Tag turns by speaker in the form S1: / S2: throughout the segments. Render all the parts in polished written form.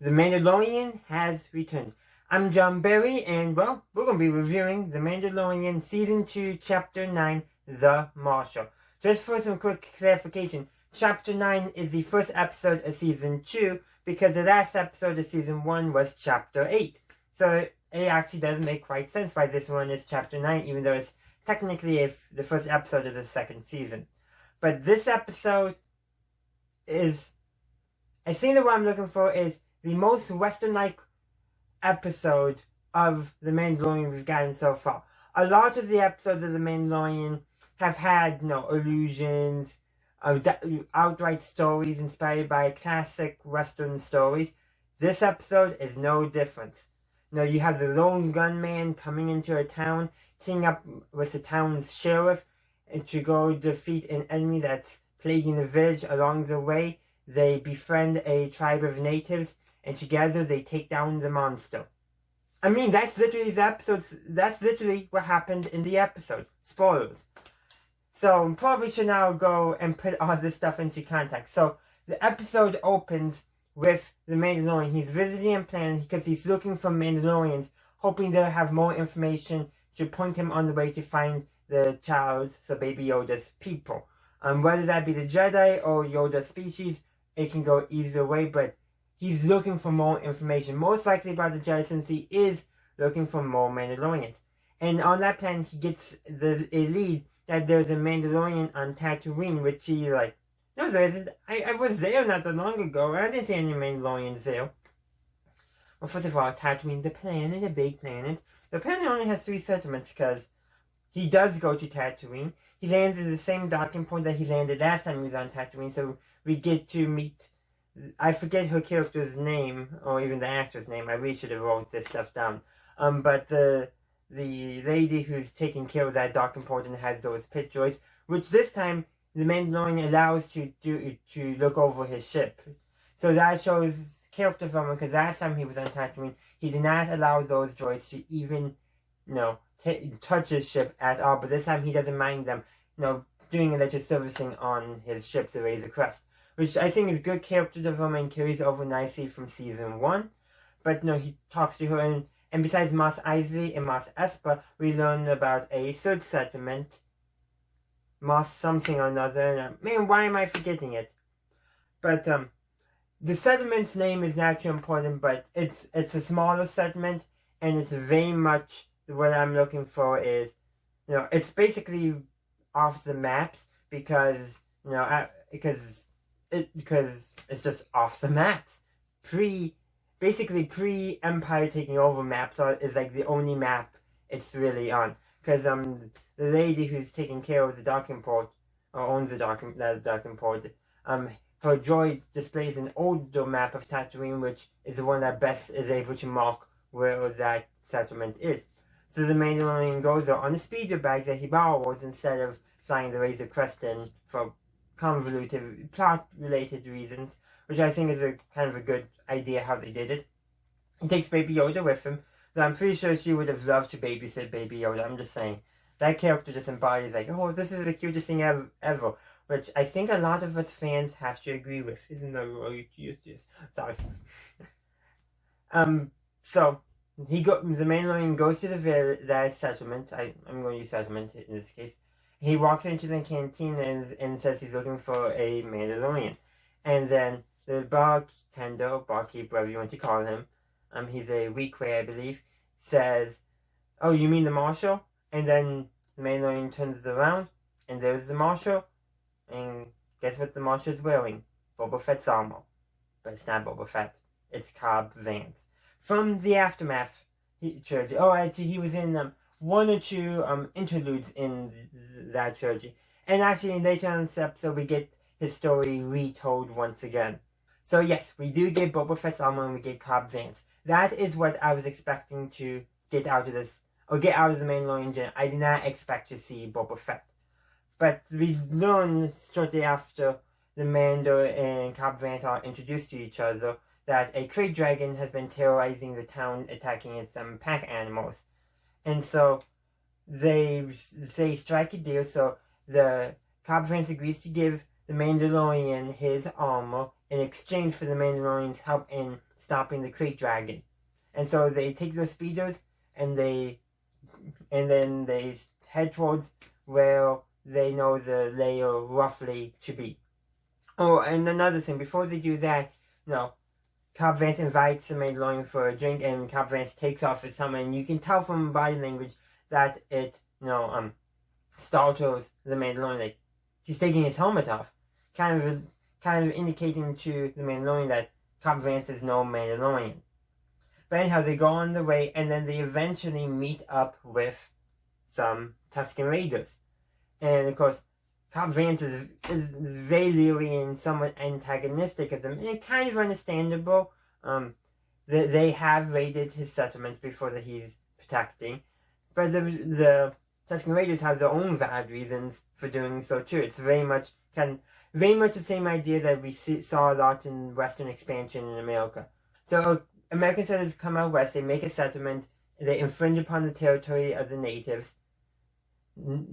S1: The Mandalorian has returned. I'm John Berry, and well, we're going to be reviewing The Mandalorian Season 2, Chapter 9, The Marshal. Just for some quick clarification, Chapter 9 is the first episode of Season 2, because the last episode of Season 1 was Chapter 8. So it actually doesn't make quite sense why this one is Chapter 9, even though it's technically the first episode of the second season. But this episode is, I think that what I'm looking for is the most Western-like episode of The Mandalorian we've gotten so far. A lot of the episodes of The Mandalorian have had, allusions, outright stories inspired by classic Western stories. This episode is no different. You have the lone gunman coming into a town, teaming up with the town's sheriff and to go defeat an enemy that's plaguing the village. Along the way, they befriend a tribe of natives, and together they take down the monster. I mean, that's literally the episode. That's literally what happened in the episode. Spoilers. So, probably should now go and put all this stuff into context. So, the episode opens with the Mandalorian. He's visiting a planet because he's looking for Mandalorians, hoping they'll have more information to point him on the way to find the child, so Baby Yoda's people. Whether that be the Jedi or Yoda's species, it can go either way, but he's looking for more information, most likely about the Jedi, since he is looking for more Mandalorians. And on that planet, he gets a lead that there's a Mandalorian on Tatooine, which he no, there isn't. I was there not that long ago. I didn't see any Mandalorians there. Well, first of all, Tatooine's a planet, a big planet. The planet only has 3 settlements because he does go to Tatooine. He lands in the same docking point that he landed last time he was on Tatooine, so we get to meet, I forget her character's name, or even the actor's name. I really should have wrote this stuff down. But the lady who's taking care of that docking point and has those pit droids, which this time the Mandalorian allows to look over his ship. So that shows character development, because last time he was on Tatooine, he did not allow those droids to even, touch his ship at all. But this time he doesn't mind them, doing a little servicing on his ship, the Razor Crest, which I think is good character development, carries over nicely from Season 1. But he talks to her, and besides Mos Eisley and Mos Espa, we learn about a third settlement, Mos something or another, and man, why am I forgetting it? But the settlement's name is not too important, but it's a smaller settlement, and it's very much what I'm looking for is, it's basically off the maps because it's just off the maps. Basically pre-Empire taking over maps is like the only map it's really on. Because the lady who's taking care of the docking port, or owns the docking port, her droid displays an older map of Tatooine, which is the one that best is able to mark where that settlement is. So the Mandalorian goes there on a speeder bag that he borrows instead of flying the Razor Crest in for convoluted, plot-related reasons, which I think is a kind of a good idea how they did it. He takes Baby Yoda with him, though I'm pretty sure she would have loved to babysit Baby Yoda. I'm just saying. That character just embodies oh, this is the cutest thing ever, which I think a lot of us fans have to agree with. Isn't that right? Yes. Sorry. So the Mandalorian goes to that settlement. I'm going to use settlement in this case. He walks into the canteen and says he's looking for a Mandalorian. And then the barkeeper, whatever you want to call him, he's a Weequay, I believe, says, "Oh, you mean the Marshal?" And then the Mandalorian turns around, and there's the Marshal, and guess what the Marshal's wearing? Boba Fett's armor. But it's not Boba Fett. It's Cobb Vanth. From the Aftermath trilogy. Oh, actually, he was in one or two interludes in that trilogy. And actually, later on in this episode, we get his story retold once again. So yes, we do get Boba Fett's armor and we get Cobb Vanth. That is what I was expecting to get out of this, or get out of the Mandalorian Gen. I did not expect to see Boba Fett. But we learn shortly after the Mando and Cobb Vanth are introduced to each other that a Krayt dragon has been terrorizing the town, attacking its pack animals. And so they strike a deal, so the Cobb Vanth agrees to give the Mandalorian his armor in exchange for the Mandalorian's help in stopping the Krayt Dragon. And so they take those speeders and then they head towards where they know the layer roughly to be. Oh, and another thing, before they do that, Cobb Vanth invites the Mandalorian for a drink, and Cobb Vanth takes off his helmet, and you can tell from body language that it, startles the Mandalorian. Like, he's taking his helmet off, kind of indicating to the Mandalorian that Cobb Vanth is no Mandalorian. But anyhow, they go on the way, and then they eventually meet up with some Tusken Raiders. And of course, Cobb Vanth is very leery and somewhat antagonistic of them, and it's kind of understandable. They have raided his settlement before that he's protecting, but the Tusken Raiders have their own valid reasons for doing so too. It's very much the same idea that we saw a lot in Western expansion in America. So American settlers come out west, they make a settlement, they infringe upon the territory of the natives.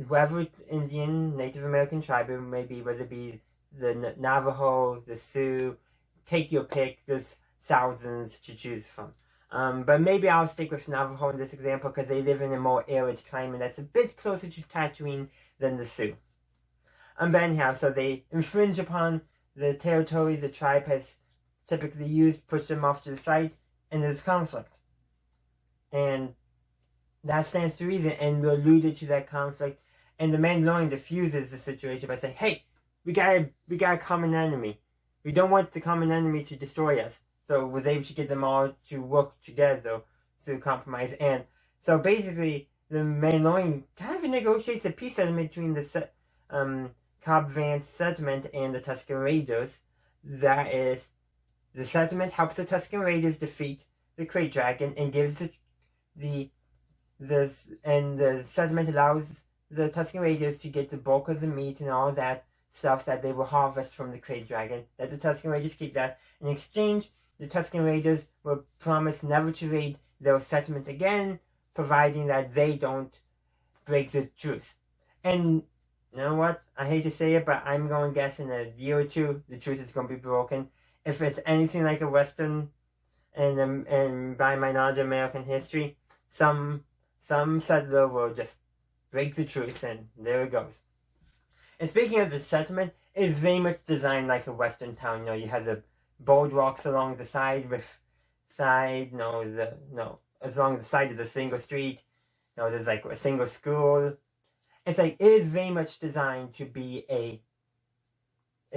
S1: Whoever Indian, Native American tribe it may be, whether it be the Navajo, the Sioux, take your pick, there's thousands to choose from. But maybe I'll stick with Navajo in this example because they live in a more arid climate that's a bit closer to Tatooine than the Sioux. But anyhow, so they infringe upon the territory the tribe has typically used, push them off to the side, and there's conflict. And that stands to reason, and we alluded to that conflict, and the Mandalorian diffuses the situation by saying, hey, we got a common enemy. We don't want the common enemy to destroy us. So was able to get them all to work together through compromise. And so basically, the Mandalorian kind of negotiates a peace settlement between the Cobb Vanth settlement and the Tusken Raiders. That is, the settlement helps the Tusken Raiders defeat the Krayt Dragon and gives the settlement allows the Tusken Raiders to get the bulk of the meat and all that stuff that they will harvest from the Krayt Dragon. Let the Tusken Raiders keep that. In exchange, the Tusken Raiders will promise never to raid their settlement again, providing that they don't break the truce. And you know what? I hate to say it, but I'm going to guess in a year or two, the truce is going to be broken. If it's anything like a Western, and by my knowledge of American history, some settler will just break the truce, and there it goes. And speaking of the settlement, it's very much designed like a Western town. You have the boardwalks along the side along the side of the single street. There's like a single school. It's like, it is very much designed to be a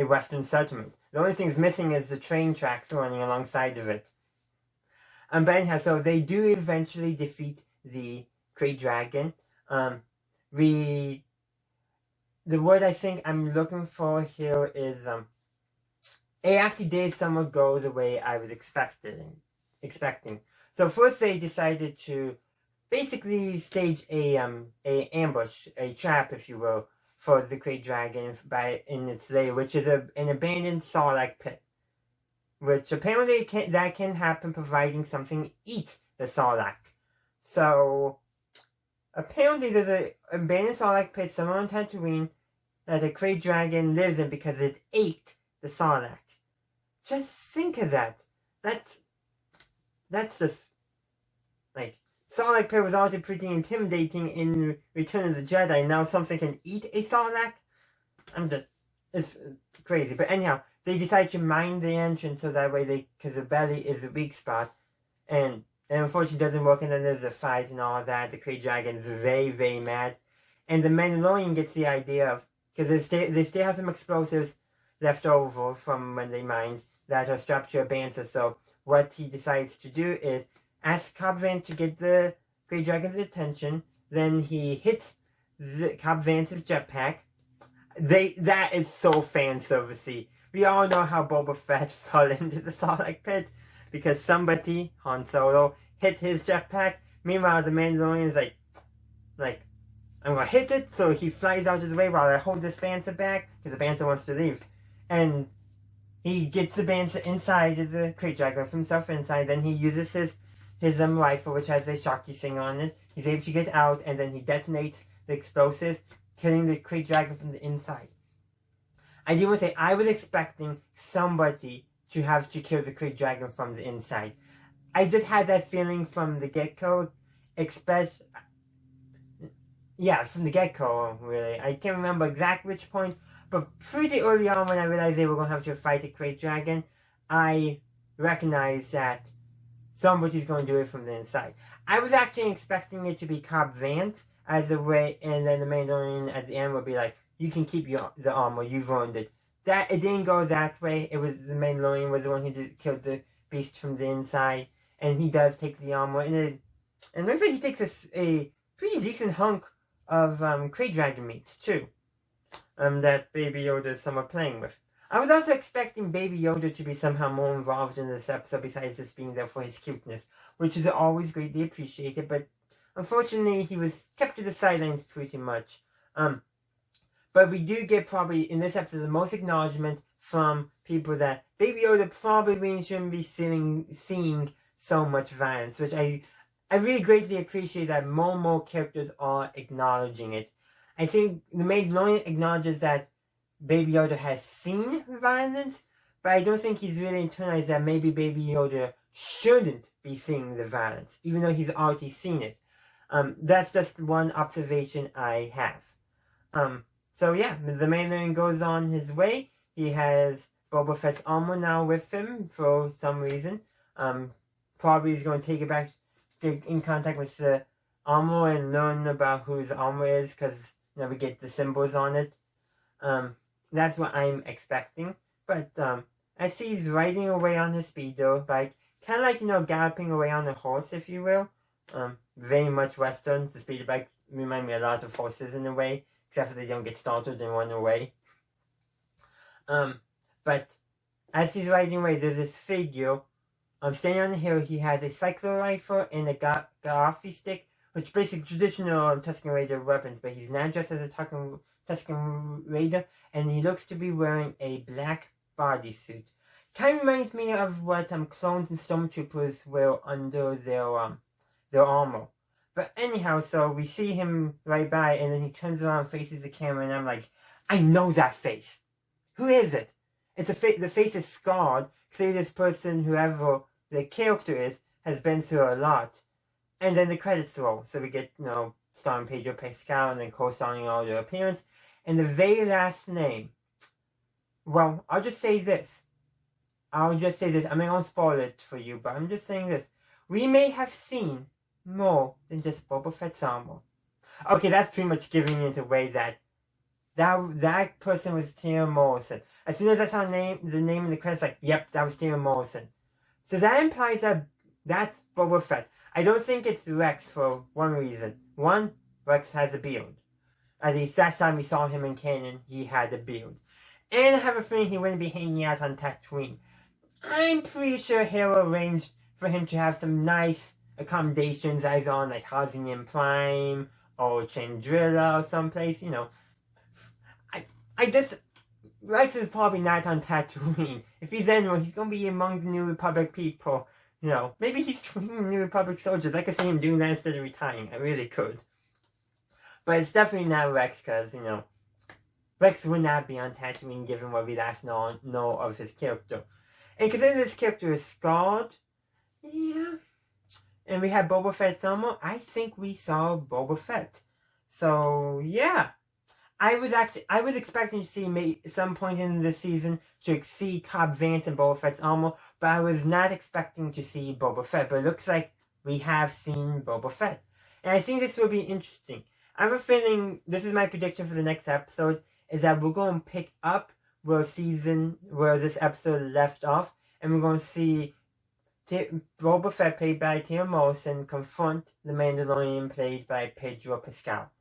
S1: Western settlement. The only thing missing is the train tracks running alongside of it. But anyhow, so they do eventually defeat the Krayt Dragon. The word I think I'm looking for here is, it actually did somewhat go the way I was expecting. So first they decided to basically stage a ambush, a trap, if you will, for the Krayt Dragon in its lair, which is an abandoned Sarlacc pit. Which apparently that can happen providing something eats the Sarlacc. So apparently there's an abandoned Sarlacc pit somewhere on Tatooine that the Krayt Dragon lives in because it ate the Sarlacc. Just think of that. That's just, like, Sarlacc pit was already pretty intimidating in Return of the Jedi. Now something can eat a Sarlacc? It's crazy. But anyhow, they decide to mine the entrance so that way because the belly is a weak spot. And unfortunately it doesn't work, and then there's a fight and all that. The Krayt Dragon is very, very mad. And the Mandalorian gets the idea of, because they still have some explosives left over from when they mined that are strapped to a bantha. So what he decides to do is ask Cobb Vanth to get the Krayt Dragon's attention. Then he hits Cobb Vanth's jetpack. That is so fan servicey. We all know how Boba Fett fell into the Sarlacc pit because somebody, Han Solo, hit his jetpack. Meanwhile, the Mandalorian is like, I'm gonna hit it, so he flies out of the way while I hold this bantha back because the bantha wants to leave. And he gets the bantha inside of the Krayt Dragon, from himself inside. Then he uses his rifle, which has a shocky thing on it. He's able to get out, and then he detonates the explosives, killing the Krayt Dragon from the inside. I do want to say, I was expecting somebody to have to kill the Krayt Dragon from the inside. I just had that feeling from the get-go, from the get-go, really. I can't remember exactly which point, but pretty early on when I realized they were going to have to fight the Krayt Dragon, I recognized that somebody's going to do it from the inside. I was actually expecting it to be Cobb Vanth as a way, and then the Mandalorian at the end would be like, you can keep the armor, you've earned it. It didn't go that way. It was the Mandalorian was the one who killed the beast from the inside, and he does take the armor, and it looks like he takes a pretty decent hunk of Krayt Dragon meat too. That Baby Yoda is somewhat playing with. I was also expecting Baby Yoda to be somehow more involved in this episode besides just being there for his cuteness, which is always greatly appreciated, but unfortunately he was kept to the sidelines pretty much. But we do get probably in this episode the most acknowledgement from people that Baby Yoda probably really shouldn't be seeing so much violence, which I really greatly appreciate that more and more characters are acknowledging it. I think the Mandalorian acknowledges that Baby Yoda has seen violence, but I don't think he's really internalized that maybe Baby Yoda shouldn't be seeing the violence, even though he's already seen it. That's just one observation I have. So yeah, the Mandalorian goes on his way. He has Boba Fett's armor now with him for some reason. Probably he's going to take it back, get in contact with the armor and learn about who his armor is, because we get the symbols on it. That's what I'm expecting. But I see he's riding away on his speedo bike, kind of like galloping away on a horse, if you will. Very much Western. The speeder bike remind me a lot of horses in a way, except for they don't get startled and run away. But as he's riding away, there's this figure. Standing on the hill, he has a cyclo rifle and a Garafi stick, which basically traditional Tusken Raider weapons, but he's not dressed as a Tusken Raider, and he looks to be wearing a black bodysuit. Kind of reminds me of what clones and stormtroopers wear under their armor. But anyhow, so we see him right by, and then he turns around and faces the camera, and I'm like, I know that face. Who is it? It's the face is scarred. Clearly this person, whoever the character is, has been through a lot. And then the credits roll. So we get, starring Pedro Pascal and then co-starring all their appearance. And the very last name, well, I'll just say this. I'm not going to spoil it for you, but I'm just saying this. We may have seen more than just Boba Fett's armor. Okay, that's pretty much giving it away that person was Temuera Morrison. As soon as I saw the name in the credits, like, yep, that was Temuera Morrison. So that implies that that's Boba Fett. I don't think it's Rex for one reason. One, Rex has a beard. At least last time we saw him in canon, he had a beard. And I have a feeling he wouldn't be hanging out on Tatooine. I'm pretty sure Hera arranged for him to have some nice accommodations as on like Hazian Prime or Chandrilla or someplace, Rex is probably not on Tatooine. If he's anywhere, he's gonna be among the New Republic people. Maybe he's training New Republic soldiers. I could see him doing that instead of retiring. I really could. But it's definitely not Rex, because, Rex would not be on Tatooine given what we last know of his character. And considering this character is scarred, yeah. And we have Boba Fett's armor, I think we saw Boba Fett. So, yeah. I was expecting to see at some point in the season to see Cobb Vanth and Boba Fett's armor, but I was not expecting to see Boba Fett. But it looks like we have seen Boba Fett. And I think this will be interesting. I have a feeling, this is my prediction for the next episode, is that we're going to pick up where this episode left off, and we're going to see Boba Fett, played by Temuera Morrison, confront the Mandalorian, played by Pedro Pascal.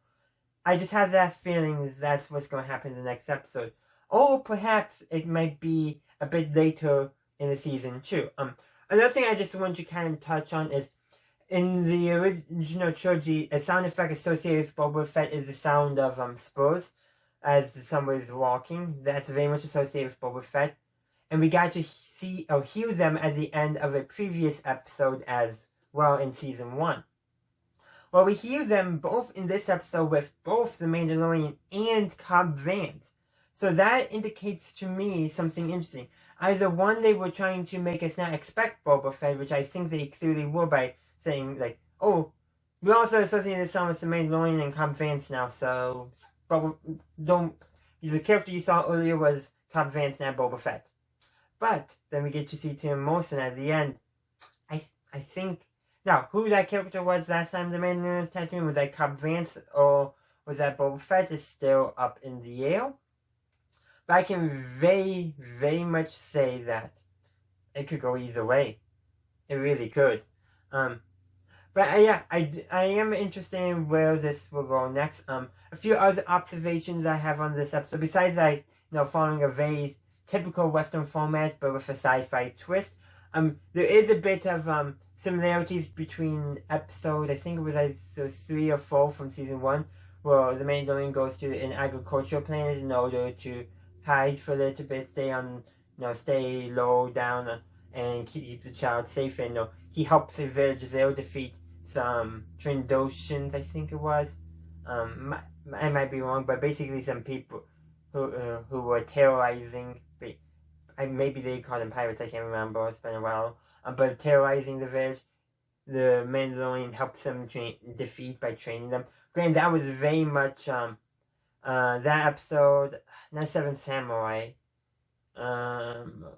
S1: I just have that feeling that's what's going to happen in the next episode. Or perhaps it might be a bit later in the season too. Another thing I just want to kind of touch on is, in the original trilogy, a sound effect associated with Boba Fett is the sound of spurs as somebody's walking. That's very much associated with Boba Fett. And we got to see or hear them at the end of a previous episode as well in season 1. Well, we hear them both in this episode with both the Mandalorian and Cobb Vanth. So that indicates to me something interesting. Either one, they were trying to make us not expect Boba Fett, which I think they clearly were by saying, like, oh, we also associate this song with the Mandalorian and Cobb Vanth now, so the character you saw earlier was Cobb Vanth, not Boba Fett. But then we get to see Tim Morrison at the end. I think now who that character was last time the Mandalorian was tattooing, was that Cobb Vanth or was that Boba Fett, is still up in the air. But I can very, very much say that it could go either way. It really could. But yeah, I am interested in where this will go next. A few other observations I have on this episode, besides following a very typical Western format, but with a sci-fi twist. There is a bit of similarities between episodes. I think it was either 3 or 4 from season 1, where the Mandalorian goes to an agricultural planet in order to hide for a little bit, stay low down, and keep the child safe. And he helps the village there defeat some Trandoshans, I think it was. I might be wrong, but basically some people who were terrorizing. Maybe they called them pirates. I can't remember. It's been a while. But terrorizing the village, the Mandalorian helps them defeat by training them. Granted, that was very much that episode, not Seven Samurai. It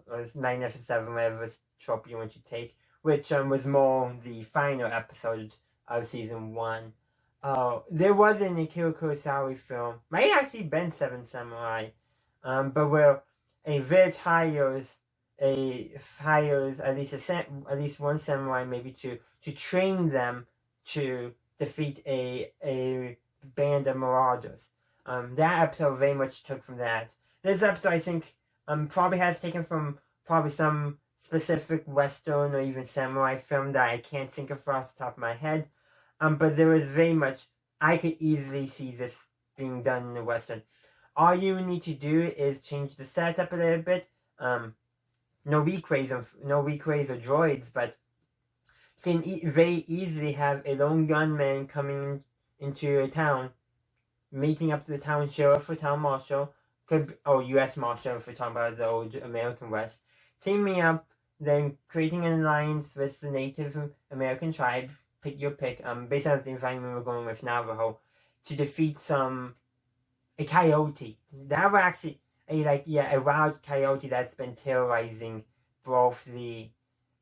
S1: was Magnificent Seven, whatever trope you want to take, which was more the final episode of season 1. There was an Akira Kurosawa film, might actually been Seven Samurai, but where a village hires at least one samurai, maybe two, to train them to defeat a band of marauders. That episode very much took from that. This episode, I think, probably has taken from probably some specific Western or even samurai film that I can't think of off the top of my head. But there was very much, I could easily see this being done in the Western. All you need to do is change the setup a little bit. No recrays or droids, but you can very easily have a lone gunman coming into a town, meeting up to the town sheriff or town marshal, U.S. Marshal if we're talking about the old American West, teaming up, then creating an alliance with the Native American tribe, pick your pick, based on the environment we're going with Navajo, to defeat a coyote. That was actually a wild coyote that's been terrorizing both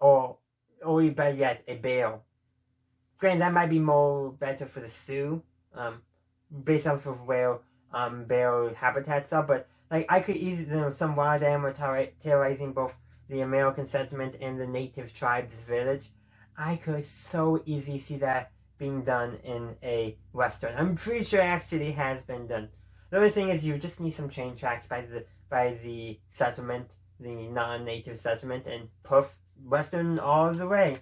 S1: or better yet, a bear. Granted, that might be more better for the Sioux, based off of where bear habitats are, but I could easily, some wild animal terrorizing both the American settlement and the native tribe's village. I could so easily see that being done in a Western. I'm pretty sure it actually has been done. The only thing is you just need some train tracks by the settlement, the non-native settlement, and poof, Western all the way.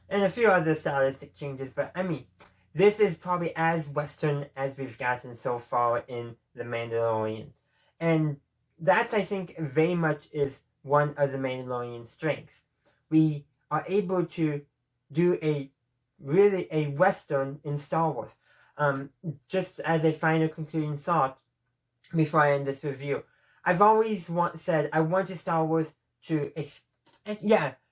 S1: And a few other stylistic changes, but I mean, this is probably as Western as we've gotten so far in The Mandalorian. And that, I think, very much is one of The Mandalorian's strengths. We are able to do a Western in Star Wars. Just as a final concluding thought, before I end this review, I've always said I wanted Star Wars to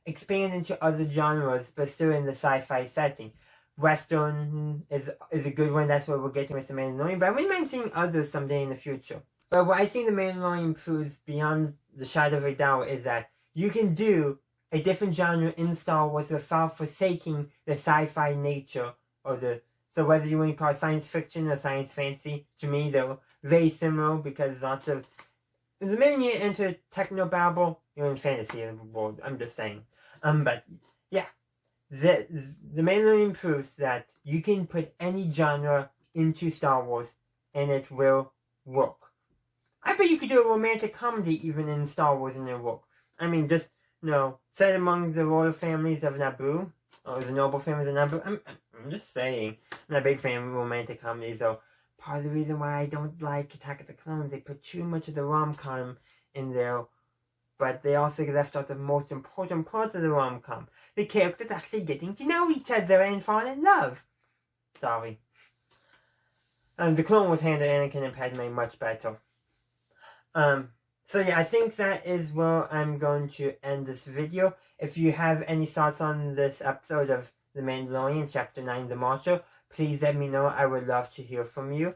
S1: expand into other genres, but still in the sci-fi setting. Western is a good one. That's what we're getting with The Mandalorian. But I wouldn't mind seeing others someday in the future. But what I think The Mandalorian proves beyond the shadow of a doubt is that you can do a different genre in Star Wars without forsaking the sci-fi nature so whether you want to call it science fiction or science fantasy, to me they're very similar because lots of the minute you enter technobabble, you're in fantasy world. I'm just saying. But yeah, the Mandalorian proves that you can put any genre into Star Wars and it will work. I bet you could do a romantic comedy even in Star Wars and it'll work. I mean, just set among the royal families of Naboo or the noble families of Naboo. I'm just saying. I'm not a big fan of romantic comedies, though. Part of the reason why I don't like Attack of the Clones, they put too much of the rom-com in there, but they also left out the most important parts of the rom-com. The characters actually getting to know each other and fall in love. Sorry. The Clone Wars handled Anakin and Padme much better. So yeah, I think that is where I'm going to end this video. If you have any thoughts on this episode of The Mandalorian, Chapter 9, The Marshal, please let me know. I would love to hear from you.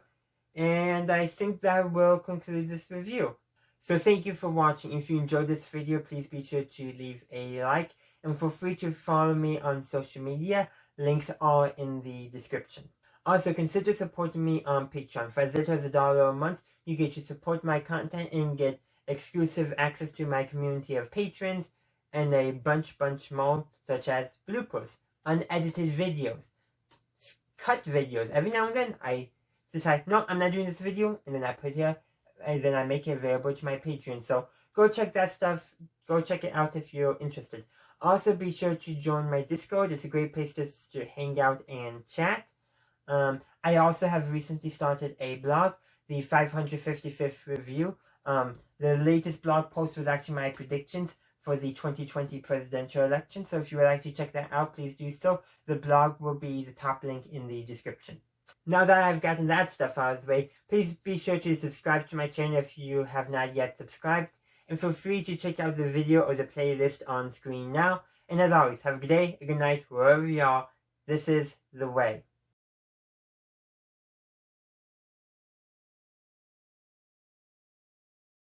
S1: And I think that will conclude this review. So thank you for watching. If you enjoyed this video, please be sure to leave a like. And feel free to follow me on social media. Links are in the description. Also, consider supporting me on Patreon. For as little as $1 a month, you get to support my content and get exclusive access to my community of patrons and a bunch more, such as bloopers, unedited videos, cut videos. Every now and then I decide, no, I'm not doing this video, and then I put here, and then I make it available to my Patreon. So go check that stuff, go check it out if you're interested. Also, be sure to join my Discord. It's a great place to hang out and chat. I also have recently started a blog, the 555th review. The latest blog post was actually my predictions for the 2020 presidential election. So if you would like to check that out, please do so. The blog will be the top link in the description. Now that I've gotten that stuff out of the way, please be sure to subscribe to my channel if you have not yet subscribed. And feel free to check out the video or the playlist on screen now. And as always, have a good day, a good night, wherever you are. This is The Way.